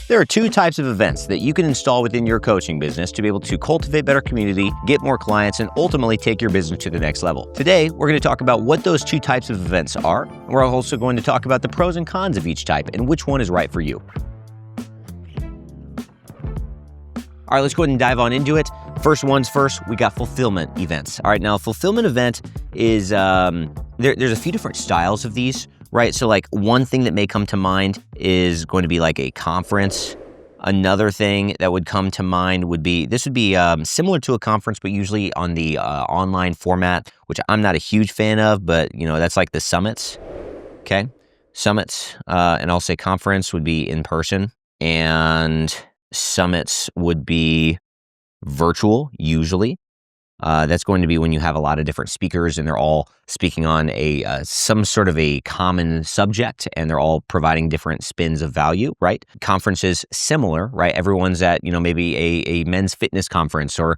There are two types of events that you can install within your coaching business to be able to cultivate better community, get more clients, and ultimately take your business to the next level. Today, we're going to talk about what those two types of events are. And we're also going to talk about the pros and cons of each type and which one is right for you. All right, let's go ahead and dive on into it. First one's first, we got fulfillment events. All right, now a fulfillment event is, there's a few different styles of these, right? So like one thing that may come to mind is going to be like a conference. Another thing that would come to mind would be, similar to a conference, but usually on the online format, which I'm not a huge fan of, but that's like the summits, okay? Summits, and I'll say conference would be in person, and summits would be virtual, usually. That's going to be when you have a lot of different speakers and they're all speaking on some sort of a common subject and they're all providing different spins of value, right? Conferences, similar, right? Everyone's at, maybe a men's fitness conference or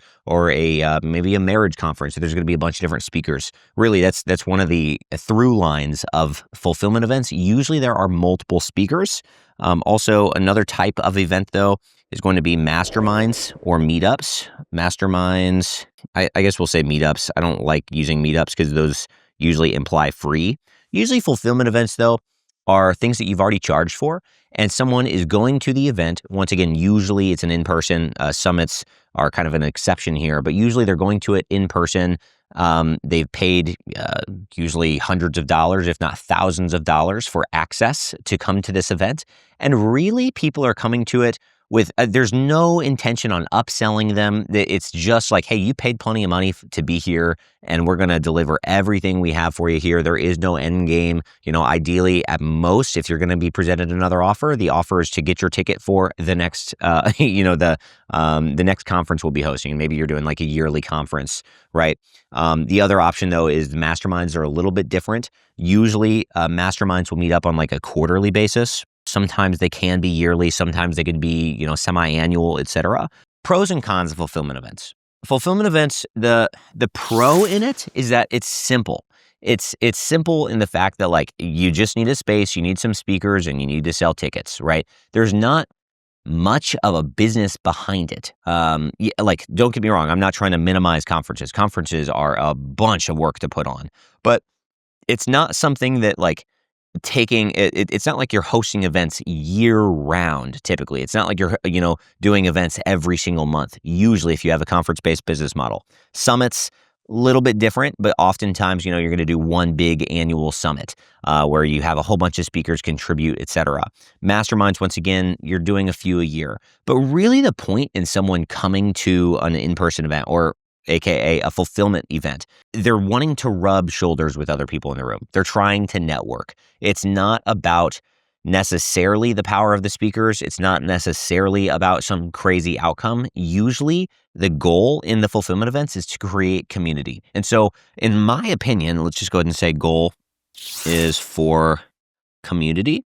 maybe a marriage conference. So there's going to be a bunch of different speakers. Really, that's one of the through lines of fulfillment events. Usually there are multiple speakers. Also, another type of event, though, is going to be masterminds or meetups. Masterminds, I guess we'll say meetups. I don't like using meetups because those usually imply free. Usually fulfillment events, though, are things that you've already charged for, and someone is going to the event. Once again, usually it's an in-person. Summits are kind of an exception here, but usually they're going to it in person. They've paid usually hundreds of dollars, if not thousands of dollars, for access to come to this event. And really, people are coming to it with, there's no intention on upselling them. It's just like, hey, you paid plenty of money to be here, and we're going to deliver everything we have for you here. There is no end game. Ideally, at most, if you're going to be presented another offer, the offer is to get your ticket for the next, the next conference we'll be hosting. Maybe you're doing like a yearly conference, right? The other option, though, is the masterminds are a little bit different. Usually, masterminds will meet up on like a quarterly basis. Sometimes they can be yearly. Sometimes they could be, semi-annual, etc. Pros and cons of fulfillment events. Fulfillment events, the pro in it is that it's simple. It's simple in the fact that like you just need a space, you need some speakers, and you need to sell tickets, right? There's not much of a business behind it. Don't get me wrong, I'm not trying to minimize conferences. Conferences are a bunch of work to put on, but it's not something that like it's not like you're hosting events year round. Typically, it's not like you're, doing events every single month. Usually if you have a conference-based business model. Summits, a little bit different, but oftentimes, you're going to do one big annual summit where you have a whole bunch of speakers contribute, etc. Masterminds, once again, you're doing a few a year. But really the point in someone coming to an in-person event, or AKA a fulfillment event, they're wanting to rub shoulders with other people in the room. They're trying to network. It's not about necessarily the power of the speakers. It's not necessarily about some crazy outcome. Usually the goal in the fulfillment events is to create community. And so in my opinion, let's just go ahead and say goal is for community.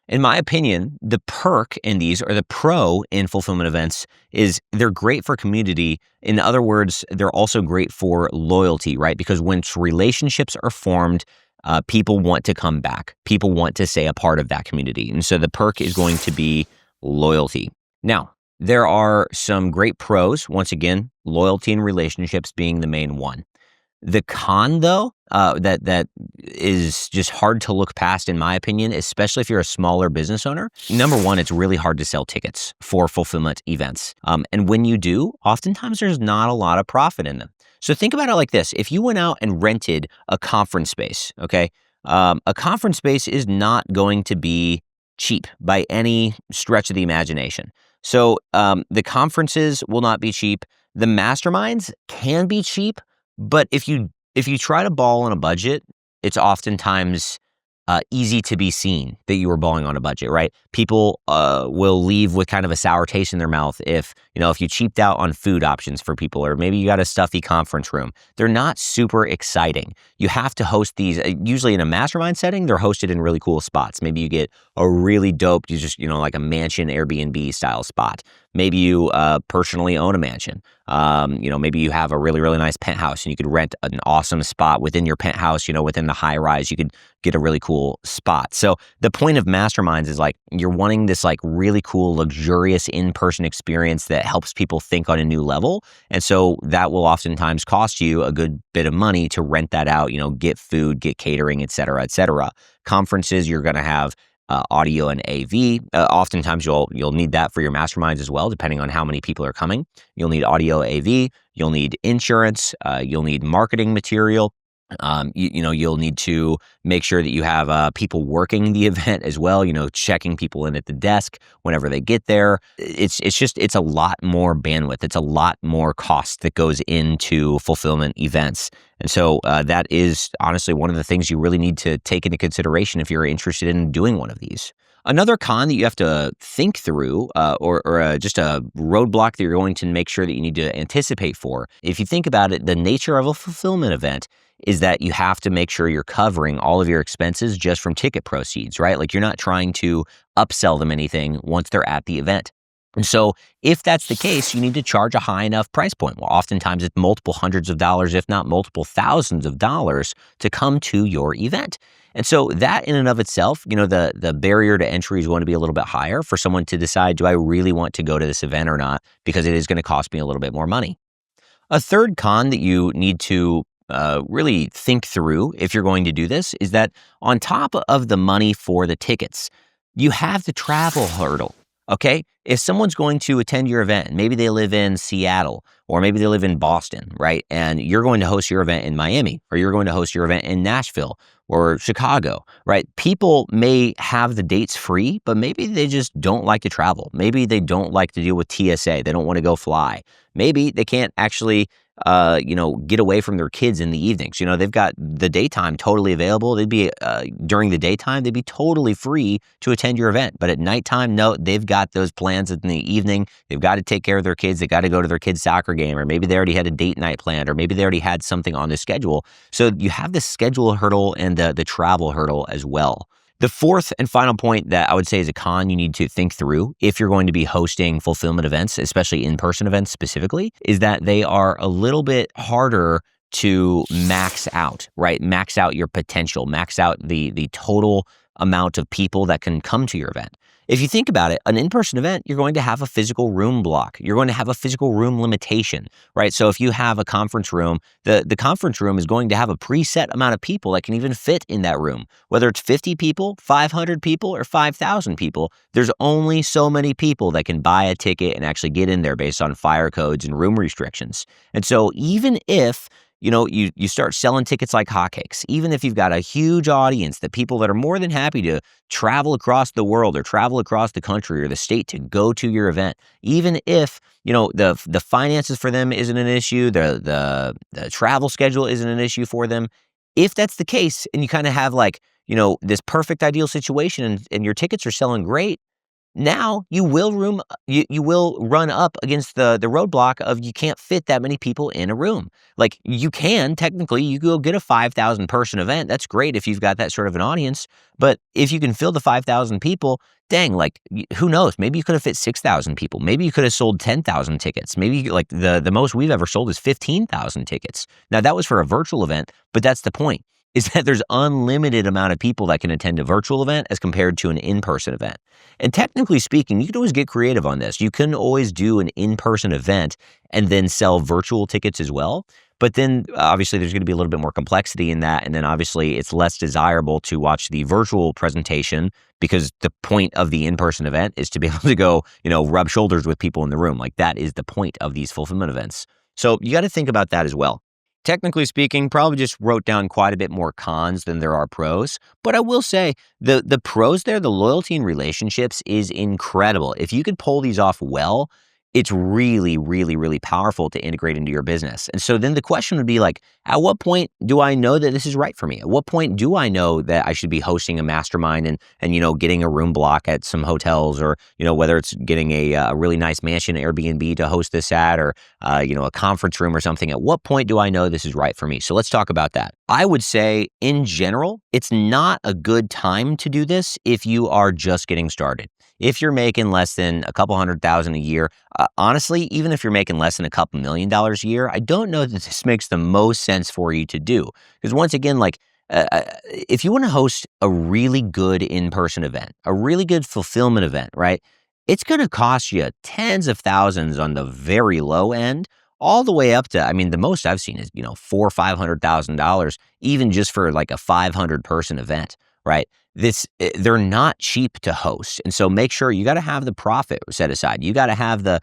In my opinion, the perk in these, or the pro in fulfillment events, is they're great for community. In other words, they're also great for loyalty, right? Because once relationships are formed, people want to come back. People want to stay a part of that community. And so the perk is going to be loyalty. Now, there are some great pros. Once again, loyalty and relationships being the main one. The con, though, that is just hard to look past, in my opinion, especially if you're a smaller business owner. Number one, it's really hard to sell tickets for fulfillment events. And when you do, oftentimes there's not a lot of profit in them. So think about it like this. If you went out and rented a conference space, okay, a conference space is not going to be cheap by any stretch of the imagination. So the conferences will not be cheap. The masterminds can be cheap. But if you try to ball on a budget, it's oftentimes easy to be seen that you were balling on a budget, right? People will leave with kind of a sour taste in their mouth if you cheaped out on food options for people, or maybe you got a stuffy conference room. They're not super exciting. You have to host these, usually in a mastermind setting, they're hosted in really cool spots. Maybe you get a really dope, like a mansion Airbnb style spot. Maybe you personally own a mansion. Maybe you have a really, really nice penthouse and you could rent an awesome spot within your penthouse, within the high rise, you could get a really cool spot. So the point of masterminds is like, you're wanting this like really cool, luxurious in-person experience that helps people think on a new level. And so that will oftentimes cost you a good bit of money to rent that out, get food, get catering, et cetera, et cetera. Conferences, you're going to have audio and AV. Oftentimes you'll need that for your masterminds as well, depending on how many people are coming. You'll need audio AV, you'll need insurance, you'll need marketing material. You'll need to make sure that you have people working the event as well, checking people in at the desk whenever they get there. It's a lot more bandwidth. It's a lot more cost that goes into fulfillment events. And so that is honestly one of the things you really need to take into consideration if you're interested in doing one of these. Another con that you have to think through, or just a roadblock that you're going to make sure that you need to anticipate for, if you think about it, the nature of a fulfillment event is that you have to make sure you're covering all of your expenses just from ticket proceeds, right? Like you're not trying to upsell them anything once they're at the event. And so if that's the case, you need to charge a high enough price point. Well, oftentimes it's multiple hundreds of dollars, if not multiple thousands of dollars to come to your event. And so that in and of itself, the barrier to entry is going to be a little bit higher for someone to decide, do I really want to go to this event or not? Because it is going to cost me a little bit more money. A third con that you need to really think through if you're going to do this is that on top of the money for the tickets, you have the travel hurdle. Okay, if someone's going to attend your event, maybe they live in Seattle or maybe they live in Boston, right? And you're going to host your event in Miami, or you're going to host your event in Nashville or Chicago, right? People may have the dates free, but maybe they just don't like to travel. Maybe they don't like to deal with TSA. They don't want to go fly. Maybe they can't actually get away from their kids in the evenings. They've got the daytime totally available. They'd be, during the daytime, they'd be totally free to attend your event. But at nighttime, no, they've got those plans in the evening. They've got to take care of their kids. They got to go to their kids' soccer game, or maybe they already had a date night planned, or maybe they already had something on the schedule. So you have the schedule hurdle and the travel hurdle as well. The fourth and final point that I would say is a con you need to think through if you're going to be hosting fulfillment events, especially in-person events specifically, is that they are a little bit harder to max out, right? Max out your potential, max out the total amount of people that can come to your event. If you think about it, an in-person event, you're going to have a physical room block. You're going to have a physical room limitation, right? So if you have a conference room, the conference room is going to have a preset amount of people that can even fit in that room. Whether it's 50 people, 500 people, or 5,000 people, there's only so many people that can buy a ticket and actually get in there based on fire codes and room restrictions. And so even if you start selling tickets like hotcakes, even if you've got a huge audience, the people that are more than happy to travel across the world or travel across the country or the state to go to your event, even if the finances for them isn't an issue, the travel schedule isn't an issue for them. If that's the case, and you kind of have this perfect ideal situation, and your tickets are selling great, now you will run up against the roadblock of you can't fit that many people in a room. Like you can technically, you go get a 5,000 person event. That's great if you've got that sort of an audience. But if you can fill the 5,000 people, dang, who knows? Maybe you could have fit 6,000 people. Maybe you could have sold 10,000 tickets. Maybe the most we've ever sold is 15,000 tickets. Now that was for a virtual event, but that's the point. Is that there's unlimited amount of people that can attend a virtual event as compared to an in-person event. And technically speaking, you can always get creative on this. You can always do an in-person event and then sell virtual tickets as well. But then obviously there's going to be a little bit more complexity in that. And then obviously it's less desirable to watch the virtual presentation because the point of the in-person event is to be able to go, rub shoulders with people in the room. Like that is the point of these fulfillment events. So you got to think about that as well. Technically speaking, probably just wrote down quite a bit more cons than there are pros. But I will say the pros there, the loyalty and relationships is incredible. If you could pull these off well, it's really, really, really powerful to integrate into your business. And so then the question would be at what point do I know that this is right for me? At what point do I know that I should be hosting a mastermind and getting a room block at some hotels, or, whether it's getting a really nice mansion Airbnb to host this at, or, a conference room or something. At what point do I know this is right for me? So let's talk about that. I would say in general, it's not a good time to do this if you are just getting started. If you're making less than a couple $100,000 a year, honestly, even if you're making less than a couple $1 million a year, I don't know that this makes the most sense for you to do. Because once again, like, if you want to host a really good in-person event, a really good fulfillment event, right? It's going to cost you tens of thousands on the very low end, all the way up to, I mean, the most I've seen is, $400,000 or $500,000, even just for like a 500 person event, right? They're not cheap to host. And so make sure you got to have the profit set aside. You got to have the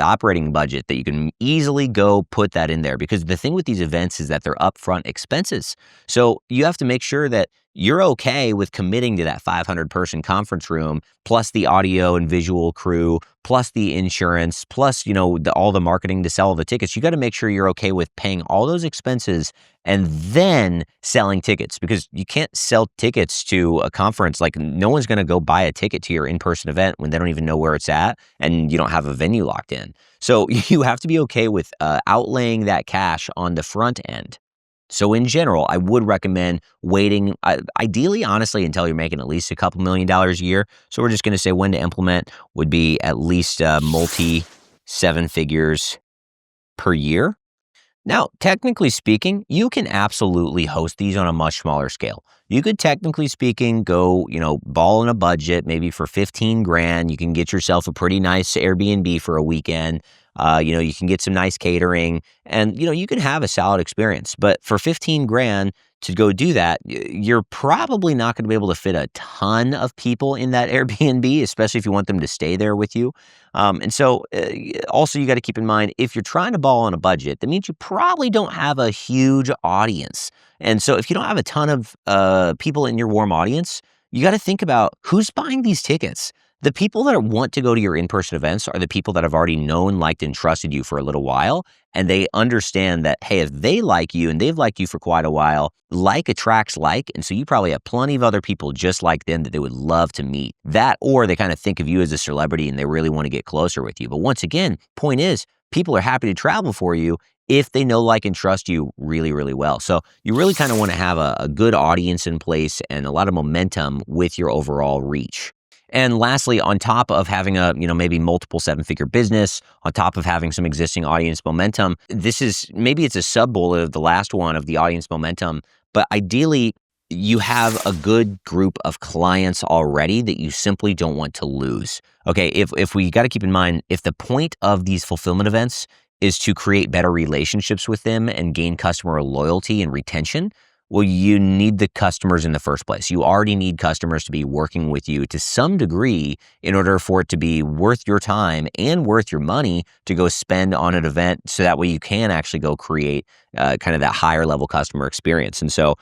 operating budget that you can easily go put that in there, because the thing with these events is that they're upfront expenses. So you have to make sure that you're okay with committing to that 500 person conference room, plus the audio and visual crew, plus the insurance, plus, all the marketing to sell all the tickets. You got to make sure you're okay with paying all those expenses and then selling tickets, because you can't sell tickets to a conference. Like, no one's going to go buy a ticket to your in-person event when they don't even know where it's at and you don't have a venue locked in. So you have to be okay with outlaying that cash on the front end. So in general, I would recommend waiting, ideally, honestly, until you're making at least a couple $1 million a year. So we're just going to say when to implement would be at least multi 7 figures per year. Now, technically speaking, you can absolutely host these on a much smaller scale. You could, technically speaking, go, ball in a budget, maybe for 15 grand. You can get yourself a pretty nice Airbnb for a weekend. You can get some nice catering, and, you can have a solid experience. But for 15 grand to go do that, you're probably not going to be able to fit a ton of people in that Airbnb, especially if you want them to stay there with you. And so also you got to keep in mind, if you're trying to ball on a budget, that means you probably don't have a huge audience. And so if you don't have a ton of people in your warm audience, you got to think about who's buying these tickets. The people that want to go to your in-person events are the people that have already known, liked, and trusted you for a little while. And they understand that, hey, if they like you and they've liked you for quite a while, like attracts like. And so you probably have plenty of other people just like them that they would love to meet. That, or they kind of think of you as a celebrity and they really want to get closer with you. But once again, point is, people are happy to travel for you if they know, like, and trust you really, really well. So you really kind of want to have a good audience in place and a lot of momentum with your overall reach. And lastly, on top of having a, maybe multiple 7-figure business, on top of having some existing audience momentum, maybe it's a sub-bullet of the last one of the audience momentum, but ideally you have a good group of clients already that you simply don't want to lose. Okay, if we got to keep in mind, if the point of these fulfillment events is to create better relationships with them and gain customer loyalty and retention, well, you need the customers in the first place. You already need customers to be working with you to some degree in order for it to be worth your time and worth your money to go spend on an event, so that way you can actually go create kind of that higher level customer experience. And so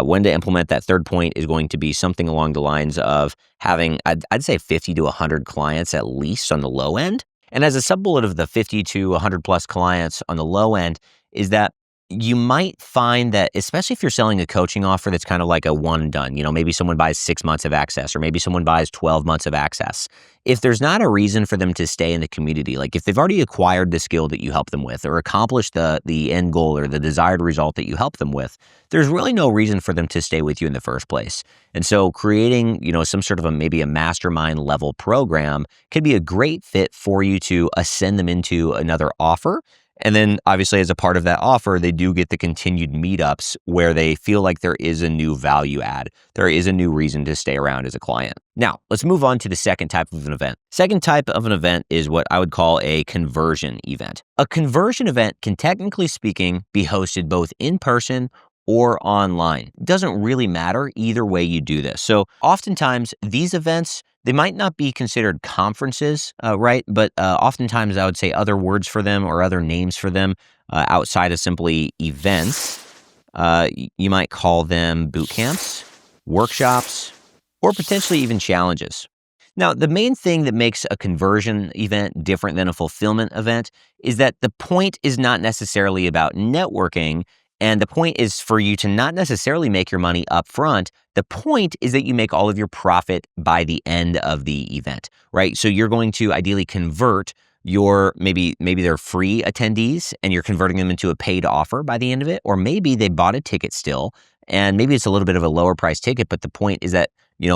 when to implement that third point is going to be something along the lines of having, I'd say 50 to 100 clients at least on the low end. And as a sub-bullet of the 50 to 100 plus clients on the low end is that you might find that, especially if you're selling a coaching offer that's kind of like a one and done, maybe someone buys 6 months of access, or maybe someone buys 12 months of access. If there's not a reason for them to stay in the community, like if they've already acquired the skill that you help them with, or accomplished the end goal or the desired result that you help them with, there's really no reason for them to stay with you in the first place. And so creating, some sort of maybe a mastermind level program could be a great fit for you to ascend them into another offer. And then obviously as a part of that offer, they do get the continued meetups where they feel like there is a new value add. There is a new reason to stay around as a client. Now, let's move on to the second type of an event. Second type of an event is what I would call a conversion event. A conversion event can, technically speaking, be hosted both in person or online. It doesn't really matter either way you do this. So oftentimes these events, they might not be considered conferences, right? But oftentimes I would say other words for them or other names for them outside of simply events. You might call them bootcamps, workshops, or potentially even challenges. Now, the main thing that makes a conversion event different than a fulfillment event is that the point is not necessarily about networking. And the point is for you to not necessarily make your money up front. The point is that you make all of your profit by the end of the event, right? So you're going to ideally convert your, maybe they're free attendees and you're converting them into a paid offer by the end of it. Or maybe they bought a ticket still, and maybe it's a little bit of a lower price ticket, but the point is that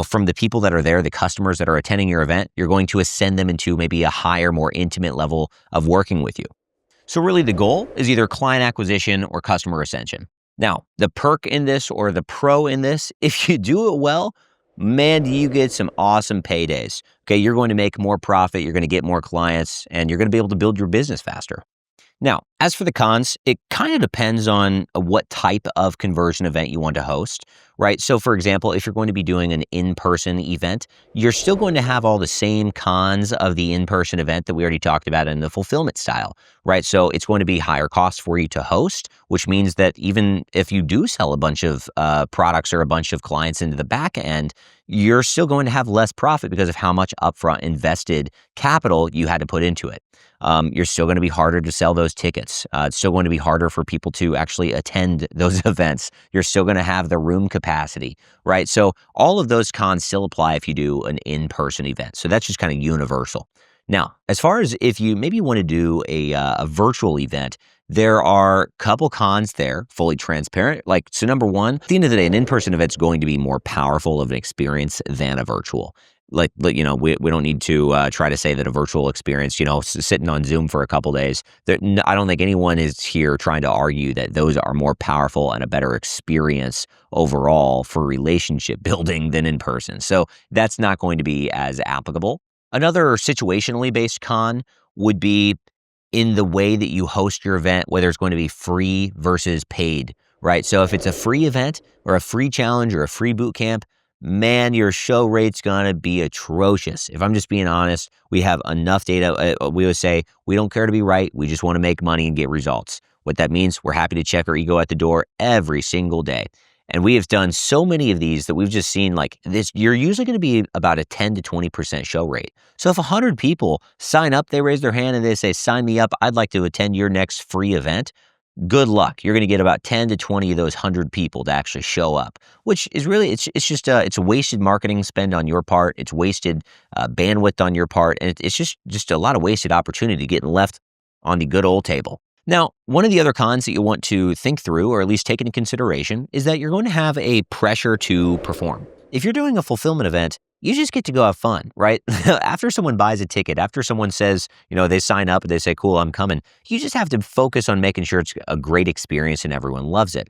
from the people that are there, the customers that are attending your event, you're going to ascend them into maybe a higher, more intimate level of working with you. So really the goal is either client acquisition or customer ascension. Now, the perk in this or the pro in this, if you do it well, man, do you get some awesome paydays. Okay, you're going to make more profit, you're going to get more clients, and you're going to be able to build your business faster. Now, as for the cons, it kind of depends on what type of conversion event you want to host, right? So for example, if you're going to be doing an in-person event, you're still going to have all the same cons of the in-person event that we already talked about in the fulfillment style, right? So it's going to be higher cost for you to host, which means that even if you do sell a bunch of products or a bunch of clients into the back end, you're still going to have less profit because of how much upfront invested capital you had to put into it. You're still going to be harder to sell those tickets. It's still going to be harder for people to actually attend those events. You're still going to have the room capacity, right? So all of those cons still apply if you do an in-person event. So that's just kind of universal. Now, as far as if you maybe want to do a virtual event, there are a couple cons there, fully transparent. So number one, at the end of the day, an in-person event is going to be more powerful of an experience than a virtual. We don't need to try to say that a virtual experience, sitting on Zoom for a couple days, I don't think anyone is here trying to argue that those are more powerful and a better experience overall for relationship building than in person. So that's not going to be as applicable. Another situationally based con would be in the way that you host your event, whether it's going to be free versus paid, right? So if it's a free event or a free challenge or a free boot camp, man, your show rate's gonna be atrocious. If I'm just being honest, we have enough data. We always say, we don't care to be right. We just want to make money and get results. What that means, we're happy to check our ego at the door every single day. And we have done so many of these that we've just seen this, you're usually going to be about a 10 to 20% show rate. So if 100 people sign up, they raise their hand and they say, sign me up, I'd like to attend your next free event. Good luck. You're going to get about 10 to 20 of those 100 people to actually show up, which is really, it's just wasted marketing spend on your part. It's wasted bandwidth on your part. And it's just a lot of wasted opportunity getting left on the good old table. Now, one of the other cons that you want to think through, or at least take into consideration, is that you're going to have a pressure to perform. If you're doing a fulfillment event, you just get to go have fun, right? After someone buys a ticket, after someone says, they sign up and they say, cool, I'm coming, you just have to focus on making sure it's a great experience and everyone loves it.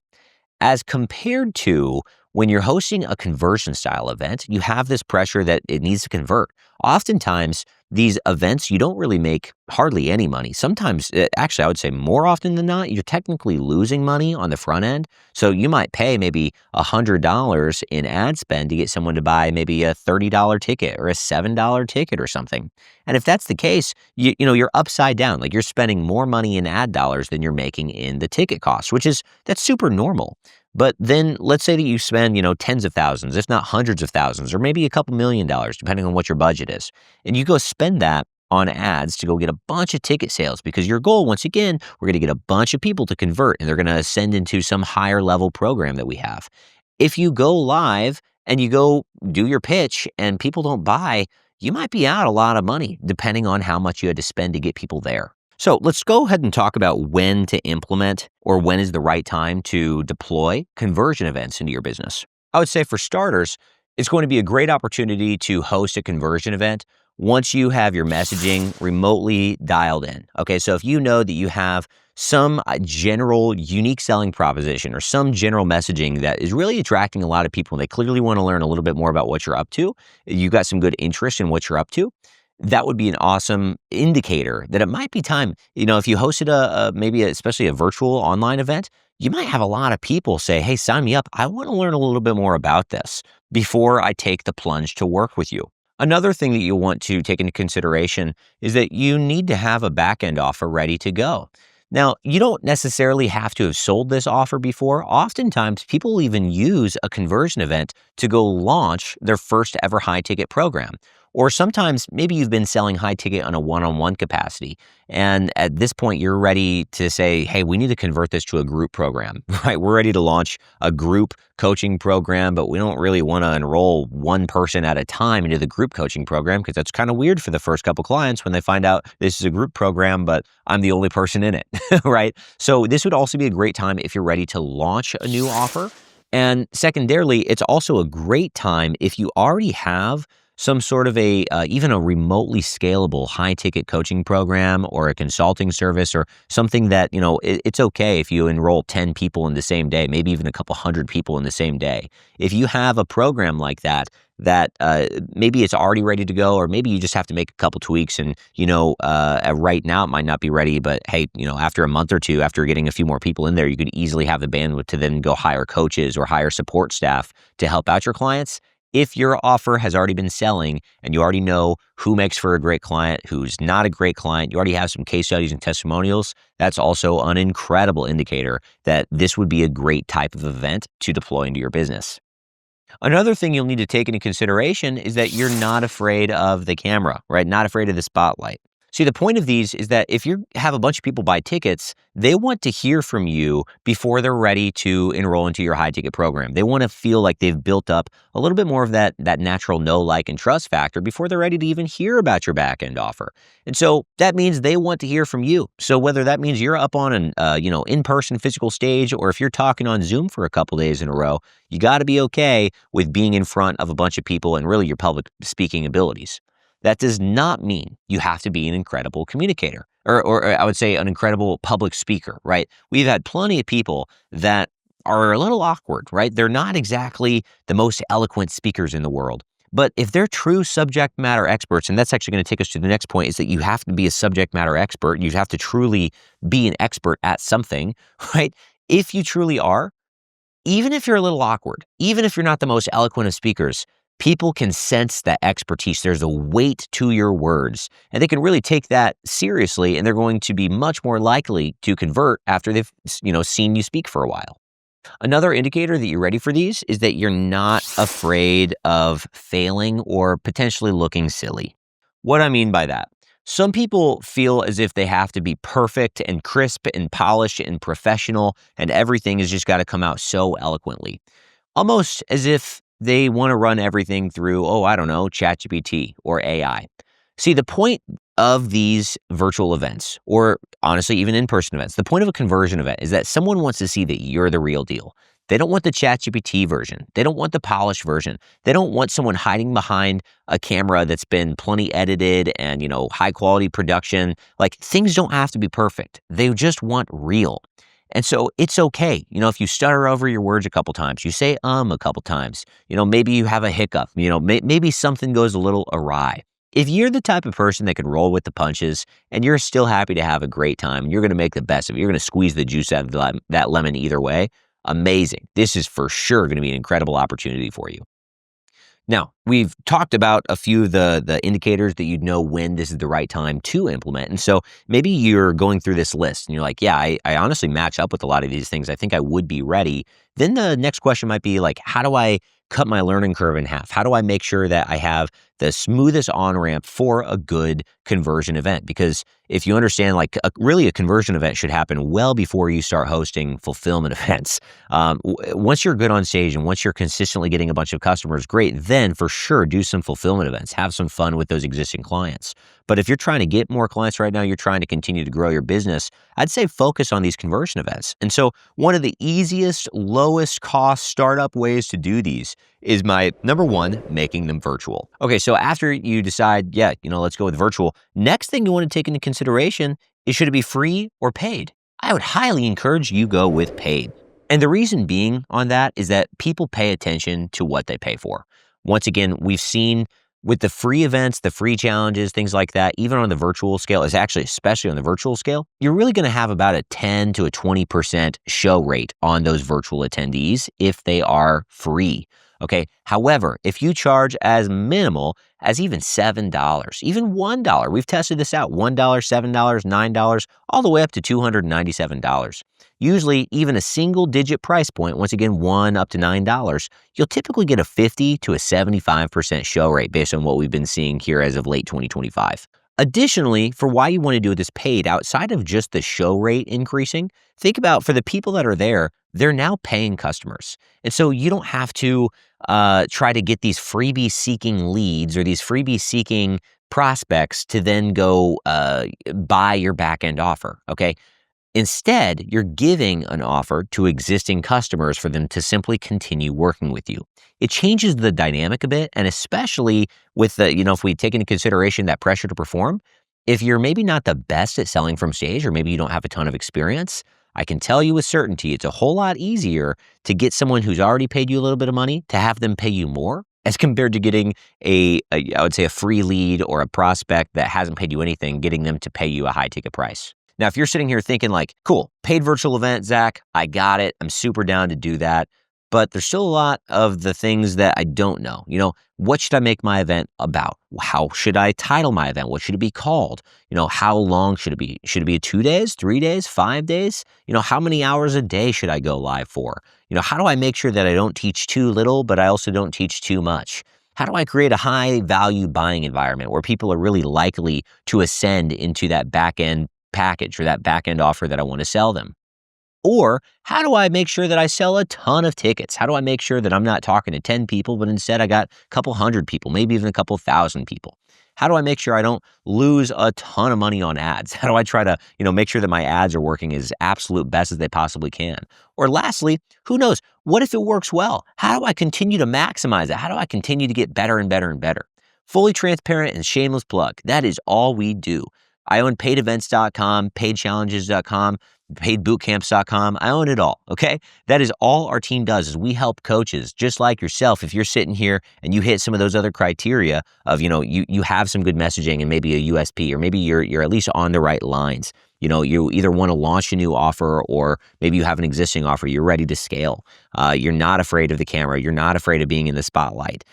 As compared to when you're hosting a conversion style event, you have this pressure that it needs to convert. Oftentimes, these events, you don't really make hardly any money. Sometimes, actually, I would say more often than not, you're technically losing money on the front end. So you might pay maybe $100 in ad spend to get someone to buy maybe a $30 ticket or a $7 ticket or something. And if that's the case, you're upside down. You're spending more money in ad dollars than you're making in the ticket cost, that's super normal. But then let's say that you spend, tens of thousands, if not hundreds of thousands, or maybe a couple $1,000,000, depending on what your budget is. And you go spend that on ads to go get a bunch of ticket sales because your goal, once again, we're going to get a bunch of people to convert and they're going to ascend into some higher level program that we have. If you go live and you go do your pitch and people don't buy, you might be out a lot of money depending on how much you had to spend to get people there. So let's go ahead and talk about when to implement or when is the right time to deploy conversion events into your business. I would say for starters, it's going to be a great opportunity to host a conversion event once you have your messaging remotely dialed in. Okay, so if you know that you have some general unique selling proposition or some general messaging that is really attracting a lot of people and they clearly want to learn a little bit more about what you're up to, you've got some good interest in what you're up to, that would be an awesome indicator that it might be time. If you hosted maybe especially a virtual online event, you might have a lot of people say, hey, sign me up. I want to learn a little bit more about this before I take the plunge to work with you. Another thing that you want to take into consideration is that you need to have a back-end offer ready to go. Now, you don't necessarily have to have sold this offer before. Oftentimes, people even use a conversion event to go launch their first ever high ticket program. Or sometimes maybe you've been selling high ticket on a one-on-one capacity. And at this point, you're ready to say, hey, we need to convert this to a group program, right? We're ready to launch a group coaching program, but we don't really want to enroll one person at a time into the group coaching program because that's kind of weird for the first couple clients when they find out this is a group program, but I'm the only person in it, right? So this would also be a great time if you're ready to launch a new offer. And secondarily, it's also a great time if you already have some sort of even a remotely scalable high ticket coaching program or a consulting service or something that, it's okay if you enroll 10 people in the same day, maybe even a couple hundred people in the same day. If you have a program like that maybe it's already ready to go, or maybe you just have to make a couple tweaks and, right now it might not be ready, but hey, after a month or two, after getting a few more people in there, you could easily have the bandwidth to then go hire coaches or hire support staff to help out your clients. If your offer has already been selling and you already know who makes for a great client, who's not a great client, you already have some case studies and testimonials, that's also an incredible indicator that this would be a great type of event to deploy into your business. Another thing you'll need to take into consideration is that you're not afraid of the camera, right? Not afraid of the spotlight. See, the point of these is that if you have a bunch of people buy tickets, they want to hear from you before they're ready to enroll into your high ticket program. They want to feel like they've built up a little bit more of that natural know, like, and trust factor before they're ready to even hear about your back end offer. And so that means they want to hear from you. So whether that means you're up on an in-person physical stage, or if you're talking on Zoom for a couple days in a row, you got to be okay with being in front of a bunch of people and really your public speaking abilities. That does not mean you have to be an incredible communicator or I would say an incredible public speaker, right? We've had plenty of people that are a little awkward, right? They're not exactly the most eloquent speakers in the world. But if they're true subject matter experts, and that's actually going to take us to the next point, is that you have to be a subject matter expert. You have to truly be an expert at something, right? If you truly are, even if you're a little awkward, even if you're not the most eloquent of speakers, people can sense that expertise. There's a weight to your words, and they can really take that seriously, and they're going to be much more likely to convert after they've, seen you speak for a while. Another indicator that you're ready for these is that you're not afraid of failing or potentially looking silly. What I mean by that, some people feel as if they have to be perfect and crisp and polished and professional, and everything has just got to come out so eloquently. Almost as if they want to run everything through, ChatGPT or AI. See, the point of these virtual events, or honestly, even in-person events, the point of a conversion event is that someone wants to see that you're the real deal. They don't want the ChatGPT version. They don't want the polished version. They don't want someone hiding behind a camera that's been plenty edited and, high quality production. Like, things don't have to be perfect. They just want real. And so it's okay. If you stutter over your words a couple times, you say a couple times, maybe you have a hiccup, maybe something goes a little awry. If you're the type of person that can roll with the punches and you're still happy to have a great time and you're going to make the best of it, you're going to squeeze the juice out of that lemon either way, amazing. This is for sure going to be an incredible opportunity for you. Now, we've talked about a few of the indicators that you'd know when this is the right time to implement. And so maybe you're going through this list and you're like, yeah, I honestly match up with a lot of these things. I think I would be ready. Then the next question might be like, how do I cut my learning curve in half? How do I make sure that I have the smoothest on-ramp for a good conversion event? Because if you understand, really a conversion event should happen well before you start hosting fulfillment events. Once you're good on stage and once you're consistently getting a bunch of customers, great, then for sure do some fulfillment events. Have some fun with those existing clients. But if you're trying to get more clients right now, you're trying to continue to grow your business, I'd say focus on these conversion events. And so one of the easiest, lowest cost startup ways to do these is my number one, making them virtual. Okay, so after you decide, let's go with virtual, next thing you want to take into consideration is, should it be free or paid? I would highly encourage you go with paid. And the reason being on that is that people pay attention to what they pay for. Once again, we've seen with the free events, the free challenges, things like that, even on the virtual scale, is actually, especially on the virtual scale, you're really going to have about a 10 to a 20% show rate on those virtual attendees if they are free. Okay. However, if you charge as minimal as even $7, even $1, we've tested this out, $1, $7, $9, all the way up to $297. Usually, even a single digit price point, once again, $1 up to $9, you'll typically get a 50 to a 75% show rate based on what we've been seeing here as of late 2025. Additionally, for why you want to do this paid, outside of just the show rate increasing, think about for the people that are there, they're now paying customers. And so you don't have to try to get these freebie seeking leads or these freebie seeking prospects to then go buy your back end offer. Okay. Instead, you're giving an offer to existing customers for them to simply continue working with you. It changes the dynamic a bit, and especially with the, if we take into consideration that pressure to perform, if you're maybe not the best at selling from stage, or maybe you don't have a ton of experience, I can tell you with certainty, it's a whole lot easier to get someone who's already paid you a little bit of money to have them pay you more as compared to getting I would say a free lead or a prospect that hasn't paid you anything, getting them to pay you a high ticket price. Now, if you're sitting here thinking like, cool, paid virtual event, Zach, I got it. I'm super down to do that. But there's still a lot of the things that I don't know. What should I make my event about? How should I title my event? What should it be called? How long should it be? Should it be 2 days, 3 days, 5 days? How many hours a day should I go live for? How do I make sure that I don't teach too little, but I also don't teach too much? How do I create a high value buying environment where people are really likely to ascend into that back end package or that back end offer that I want to sell them? Or how do I make sure that I sell a ton of tickets? How do I make sure that I'm not talking to 10 people, but instead I got a couple hundred people, maybe even a couple thousand people? How do I make sure I don't lose a ton of money on ads? How do I try to, make sure that my ads are working as absolute best as they possibly can? Or lastly, who knows? What if it works well? How do I continue to maximize it? How do I continue to get better and better and better? Fully transparent and shameless plug. That is all we do. I own paidevents.com, paidchallenges.com, paidbootcamps.com. I own it all, okay? That is all our team does is we help coaches just like yourself. If you're sitting here and you hit some of those other criteria of, you have some good messaging and maybe a USP, or maybe you're at least on the right lines. You either want to launch a new offer or maybe you have an existing offer. You're ready to scale. You're not afraid of the camera. You're not afraid of being in the spotlight.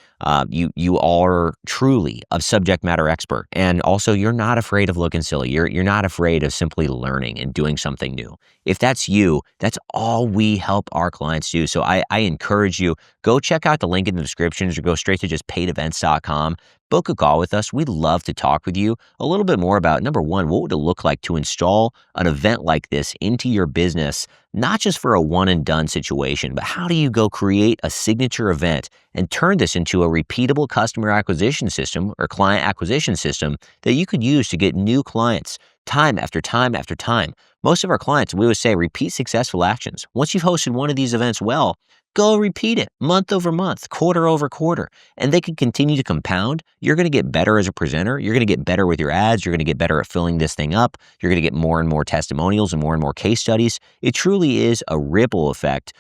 You are truly a subject matter expert. And also you're not afraid of looking silly. You're not afraid of simply learning and doing something new. If that's you, that's all we help our clients do. So I encourage you, go check out the link in the descriptions or go straight to just paidevents.com. Book a call with us. We'd love to talk with you a little bit more about, number one, what would it look like to install an event like this into your business, not just for a one and done situation, but how do you go create a signature event and turn this into a repeatable customer acquisition system or client acquisition system that you could use to get new clients time after time after time. Most of our clients, we always say, repeat successful actions. Once you've hosted one of these events well, go repeat it month over month, quarter over quarter, and they can continue to compound. You're going to get better as a presenter. You're going to get better with your ads. You're going to get better at filling this thing up. You're going to get more and more testimonials and more case studies. It truly is a ripple effect,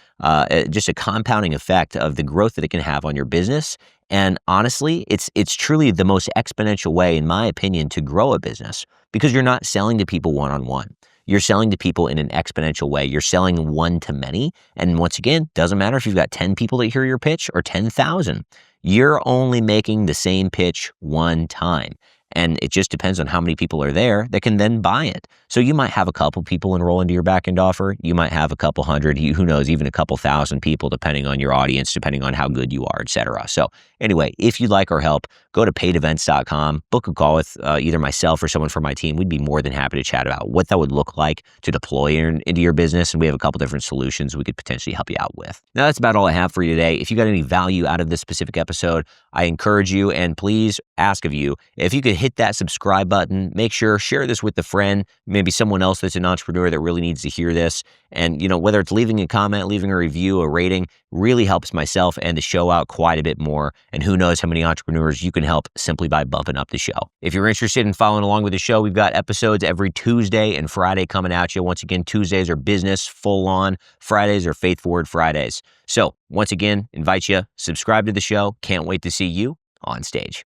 just a compounding effect of the growth that it can have on your business. And honestly, it's truly the most exponential way, in my opinion, to grow a business because you're not selling to people one-on-one. You're selling to people in an exponential way. You're selling one to many. And once again, doesn't matter if you've got 10 people that hear your pitch or 10,000. You're only making the same pitch one time. And it just depends on how many people are there that can then buy it. So you might have a couple people enroll into your back-end offer. You might have a couple hundred, who knows, even a couple thousand people, depending on your audience, depending on how good you are, et cetera. So anyway, if you'd like our help, go to paidevents.com, book a call with either myself or someone from my team. We'd be more than happy to chat about what that would look like to deploy into your business. And we have a couple different solutions we could potentially help you out with. Now, that's about all I have for you today. If you got any value out of this specific episode, I encourage you and please ask of you, if you could hit that subscribe button, make sure, share this with a friend, maybe someone else that's an entrepreneur that really needs to hear this. And, whether it's leaving a comment, leaving a review, a rating, really helps myself and the show out quite a bit more. And who knows how many entrepreneurs you can help simply by bumping up the show. If you're interested in following along with the show, we've got episodes every Tuesday and Friday coming at you. Once again, Tuesdays are business full on. Fridays are Faith Forward Fridays. So once again, invite you, subscribe to the show. Can't wait to see you on stage.